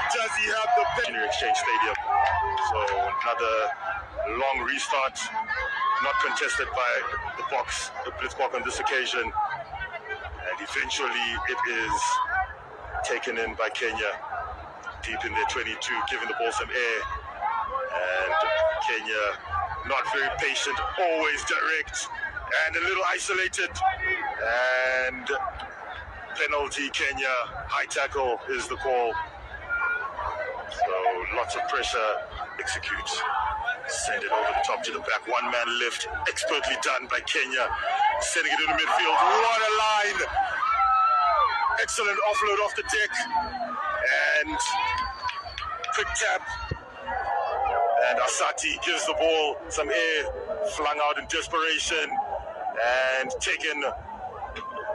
C: Does he have the Junior Exchange Stadium? So another long restart, not contested by the Blitzbok on this occasion. And eventually it is taken in by Kenya, deep in their 22, giving the ball some air. And Kenya, not very patient, always direct, and a little isolated. And penalty, Kenya, high tackle is the call. So lots of pressure, execute, send it over the top to the back, one man lift, expertly done by Kenya, sending it into midfield. What a line! Excellent offload off the deck, and quick tap, and Asati gives the ball some air, flung out in desperation, and taken.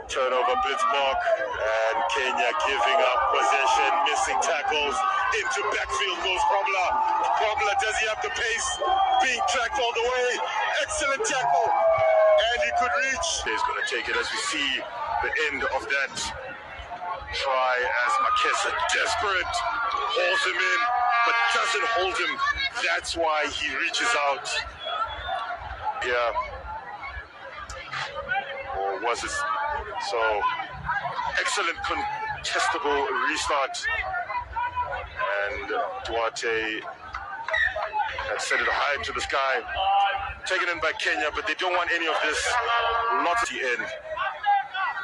C: Turnover, Blitzbok, and Kenya giving up possession, missing tackles. Into backfield goes Probla. Probla, does he have the pace? Being tracked all the way. Excellent tackle. And he could reach. He's going to take it as we see the end of that try as Makesa, desperate, holds him in, but doesn't hold him. That's why he reaches out. Yeah. Or was it? So, excellent contestable restart. And Duarte has set it high into the sky. Taken in by Kenya, but they don't want any of this. Not at the end.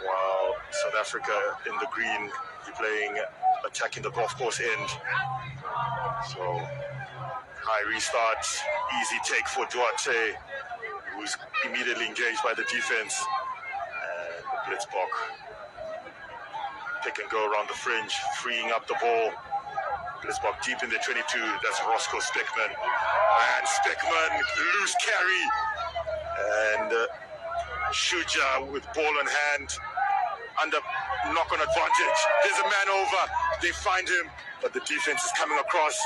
C: While South Africa in the green, playing, attacking the golf course end. So, high restart. Easy take for Duarte, who's immediately engaged by the defense. Blitzbok, pick and go around the fringe, freeing up the ball. Blitzbok deep in the 22, that's Roscoe Speckman. And Speckman, loose carry. And Shujaa with ball in hand, under knock-on advantage. There's a man over, they find him, but the defense is coming across.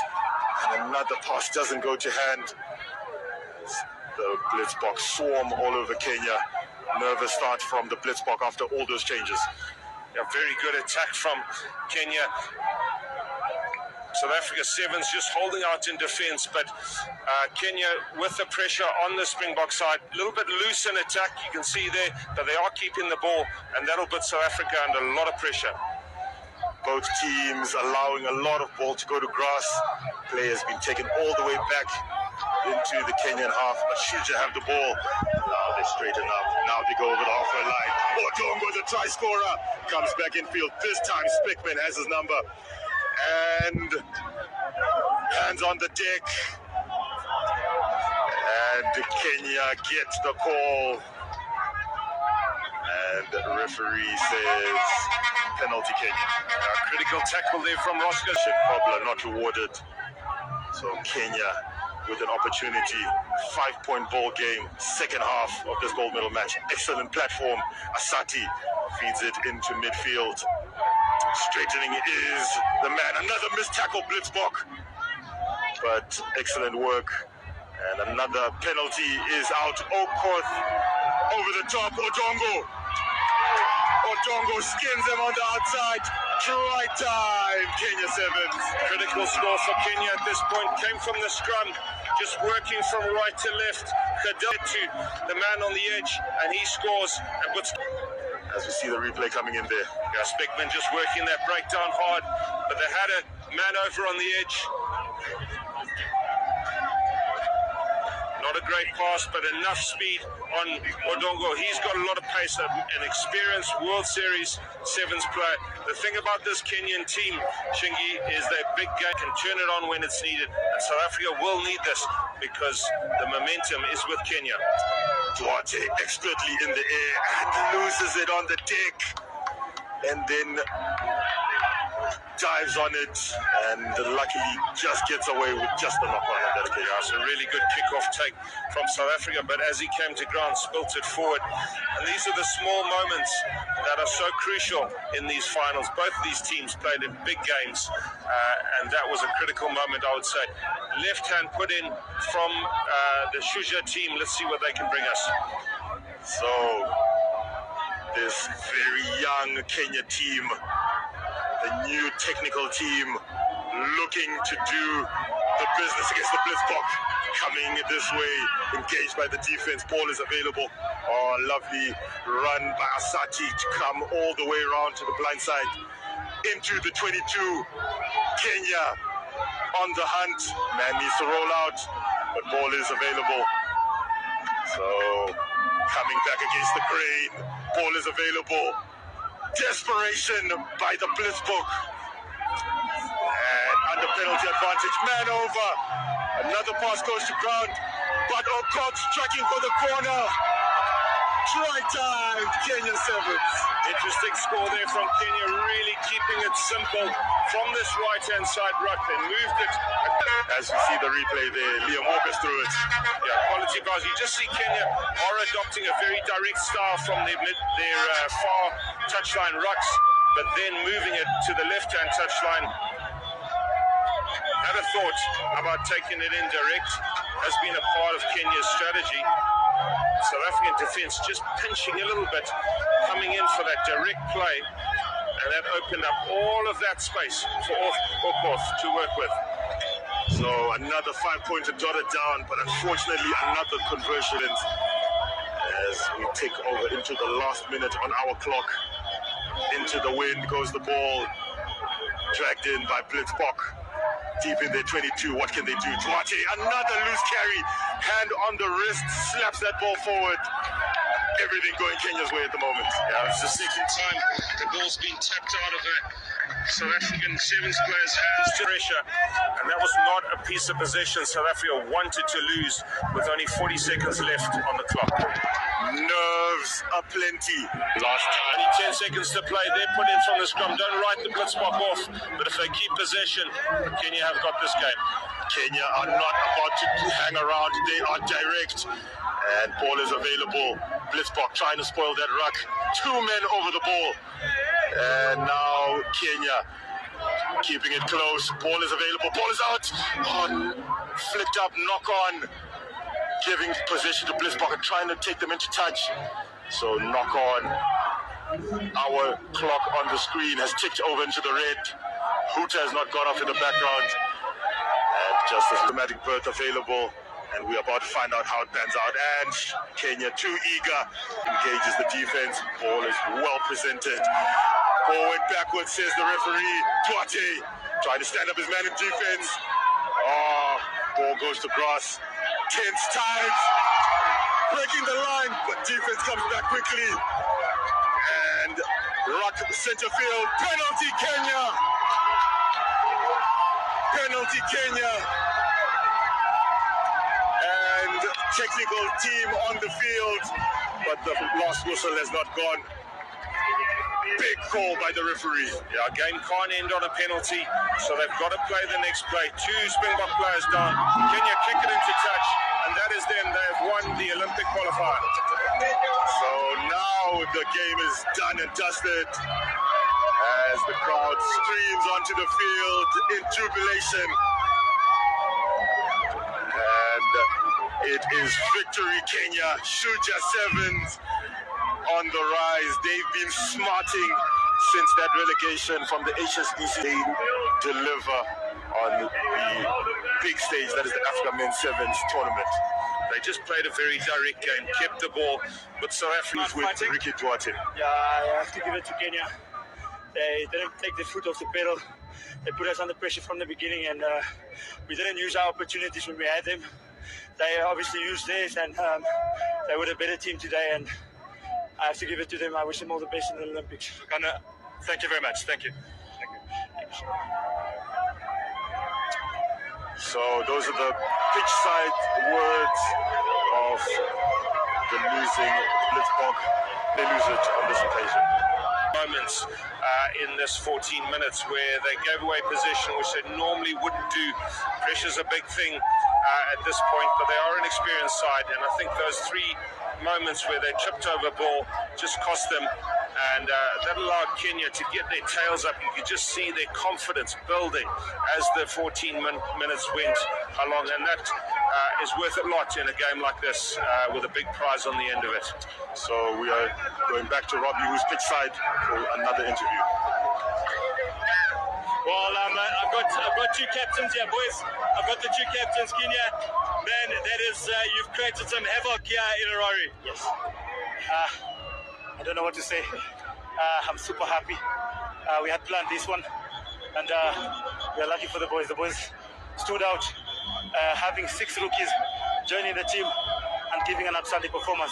C: And another pass doesn't go to hand. The Blitzbok swarm all over Kenya. Nervous start from the Blitzbok after all those changes.
E: A very good attack from Kenya. South Africa Sevens just holding out in defense, but Kenya with the pressure on the Springbok side, a little bit loose in attack, you can see there, but they are keeping the ball, and that'll put South Africa under a lot of pressure.
C: Both teams allowing a lot of ball to go to grass. Play has been taken all the way back into the Kenyan half, but Shujaa have the ball. Now they straighten up. Now they go over the halfway line. Odongo, the try scorer, comes back in field. This time Speckman has his number. And hands on the deck. And Kenya gets the call. And the referee says penalty Kenya.
E: A critical tackle there from Roscoe.
C: Probla not rewarded. So Kenya with an opportunity, 5-point ball game, second half of this gold medal match. Excellent platform. Asati feeds it into midfield. Straightening is the man. Another missed tackle, Blitzbok. But excellent work. And another penalty is out. Okoth over the top. Odongo. Odongo skins him on the outside. Try time, Kenya Sevens.
E: Critical score for Kenya at this point. Came from the scrum, just working from right to left. Khadil to the man on the edge, and he scores. And puts.
C: As we see the replay coming in there.
E: Yeah, Speckman just working that breakdown hard, but they had a man over on the edge. Not a great pass, but enough speed on Odongo. He's got a lot of pace, an experienced World Series Sevens player. The thing about this Kenyan team, Shingi, is they're big game, can turn it on when it's needed. And South Africa will need this because the momentum is with Kenya.
C: Duarte expertly in the air and loses it on the deck. And then
H: dives on it, and luckily just gets away with just a knock-on on that occasion.
E: Yeah, it's a really good kick-off take from South Africa, but as he came to ground, spilt it forward. And these are the small moments that are so crucial in these finals. Both of these teams played in big games, and that was a critical moment, I would say. Left hand put in from the Shujaa team. Let's see what they can bring us.
H: So, this very young Kenya team, the new technical team, looking to do the business against the Blitzbok, coming this way, engaged by the defense. Ball is available. Oh, lovely run by Asati to come all the way around to the blind side into the 22. Kenya on the hunt. Man needs to roll out, but ball is available. So, coming back against the grain. Ball is available. Desperation by the Blitzbok. And under penalty advantage, man over. Another pass goes to ground, but Okot striking for the corner. Try time, Kenya 7s.
E: Interesting score there from Kenya, really keeping it simple from this right-hand side ruck. They moved it.
H: As we see the replay there, Liam walk us through it.
E: Yeah, quality guys. You just see Kenya are adopting a very direct style from their far touchline rucks, but then moving it to the left-hand touchline. Had a thought about taking it in direct, has been a part of Kenya's strategy. South African defence just pinching a little bit, coming in for that direct play, and that opened up all of that space for Okoth to work with.
H: So another 5-pointer dotted down, but unfortunately another conversion as we take over into the last minute on our clock. Into the wind goes the ball, dragged in by Blitzbok. Deep in their 22, what can they do? Duarte, another loose carry, hand on the wrist, slaps that ball forward. Everything going Kenya's way at the moment.
E: Yeah, it's the second time the ball's been tapped out of the South African Sevens players' hands to pressure, and that was not a piece of possession South Africa wanted to lose with only 40 seconds left on the clock.
H: Nerves aplenty.
E: Last time, only 10 seconds to play. They're put in from the scrum. Don't write the Blitzbok off, but if they keep possession, Kenya have got this game.
H: Kenya are not about to hang around. They are direct. And ball is available. Blitzbok trying to spoil that ruck. 2 men over the ball. And now Kenya keeping it close. Ball is available. Ball is out. Oh, flicked up, knock on. Giving possession to Blitzbok and trying to take them into touch. So knock on. Our clock on the screen has ticked over into the red. Huta has not gone off in the background. And just a dramatic berth available. And we're about to find out how it pans out. And Kenya, too eager, engages the defense. Ball is well presented. Ball went backwards, says the referee. Duarte trying to stand up his man in defense. Oh, ball goes to grass. Tense times. Breaking the line, but defense comes back quickly. And ruck center field. Penalty Kenya. Penalty Kenya. And technical team on the field, but the last whistle has not gone. Big call by the referee.
E: Yeah, game can't end on a penalty, so they've got to play the next play. 2 Springbok players down. Kenya kick it into touch, and that is them. They have won the Olympic qualifier.
H: So now the game is done and dusted as the crowd streams onto the field in jubilation. And it is victory Kenya. Shujaa 7s on the rise. They've been smarting since that relegation from the HSBC. They deliver on the big stage, that is the Africa Men's Sevens tournament.
E: They just played a very direct game, kept the ball, but South Africa
H: with Ricky Duarte.
I: Yeah, I have to give it to Kenya. They didn't take their foot off the pedal. They put us under pressure from the beginning, and we didn't use our opportunities when we had them. They obviously used theirs, and they were a better team today, and I have to give it to them. I wish them all the best in the Olympics.
E: Thank you very much. Thank you.
H: So those are the pitch side words of the losing Blitzbok. They lose it on this occasion.
C: moments in this 14 minutes where they gave away possession, which they normally wouldn't do. Pressure's a big thing at this point, but they are an experienced side, and I think those 3 moments where they tripped over ball just cost them, and that allowed Kenya to get their tails up. You could just see their confidence building as the 14 minutes went along, and that is worth a lot in a game like this with a big prize on the end of it.
H: So we are going back to Robbie, who's pitch side, for another interview.
I: Well, I've got 2 captains here, boys. I've got the 2 captains, Kenya. Man, that is, you've created some havoc here in Harare. Yes. I don't know what to say. I'm super happy. We had planned this one, and we are lucky for the boys. The boys stood out, having 6 rookies joining the team and giving an outstanding performance.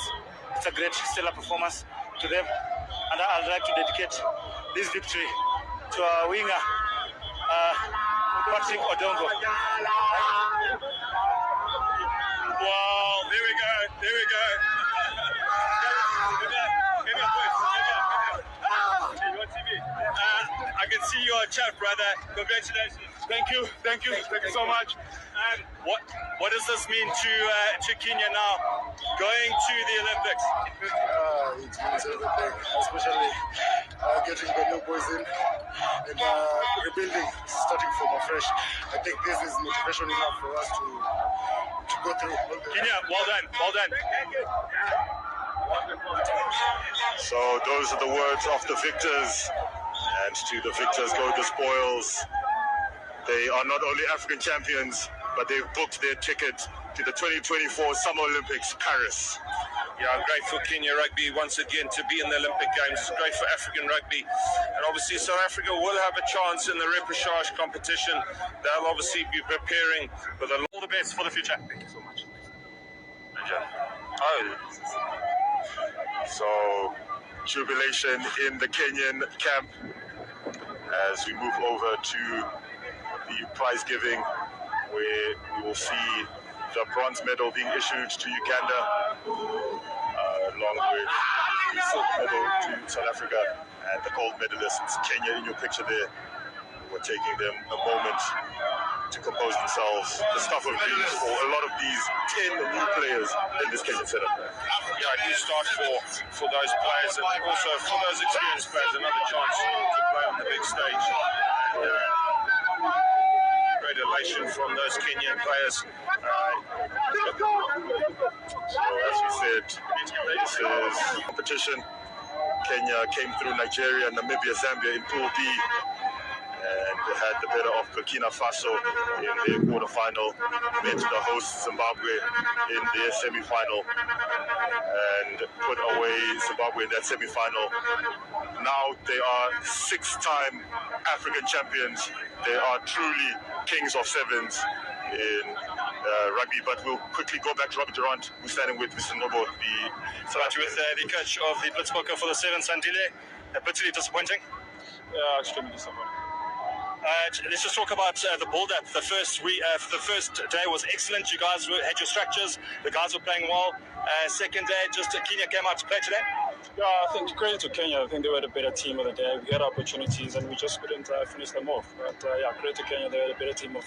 I: It's a great, stellar performance to them, and I'd like to dedicate this victory to our winger, Patrick Odongo. Wow, there we go. I can see you are chuffed, brother. Congratulations. Thank you so much. What does this mean to Kenya now, going to the Olympics?
J: It means everything, especially getting the new boys in and rebuilding, starting from afresh. I think this is motivation enough for us to go through.
I: Kenya, well done.
H: So those are the words of the victors, and to the victors go the spoils. They are not only African champions, but they've booked their ticket to the 2024 Summer Olympics, Paris.
C: Yeah, great for Kenya Rugby once again to be in the Olympic Games. It's great for African rugby. And obviously South Africa will have a chance in the repechage competition. They'll obviously be preparing for all the best for the future. Thank you so much.
H: So, jubilation in the Kenyan camp as we move over to the prize giving, where we will see the bronze medal being issued to Uganda, along with the silver medal to South Africa, and the gold medalists, Kenya in your picture there. We're taking them a moment to compose themselves. The stuff of dreams for a lot of these 10 new players in this Kenyan setup.
C: Yeah, a new start for those players, and also for those experienced players, another chance to play on the big stage. And, great elation from those Kenyan players.
H: So as we said, this is competition. Kenya came through Nigeria, Namibia, Zambia in Pool D, and they had the better of Burkina Faso in their quarterfinal, met the host Zimbabwe in their semi-final, and put away Zimbabwe in that semi-final. Now they are 6-time African champions. They are truly kings of sevens in rugby, but we'll quickly go back to Robert Durant, who's standing with Mr. Nobo,
I: the coach of the Blitzpoker for the Sevens, Sandile. Bitterly disappointing.
K: Yeah, extremely disappointing.
I: Let's just talk about the build-up. The first day was excellent. You guys had your structures. The guys were playing well. Second day, just Kenya came out to play today.
K: Yeah, I think credit to Kenya. I think they were the better team of the day. We had opportunities and we just couldn't finish them off. But yeah, credit to Kenya. They were the better team of.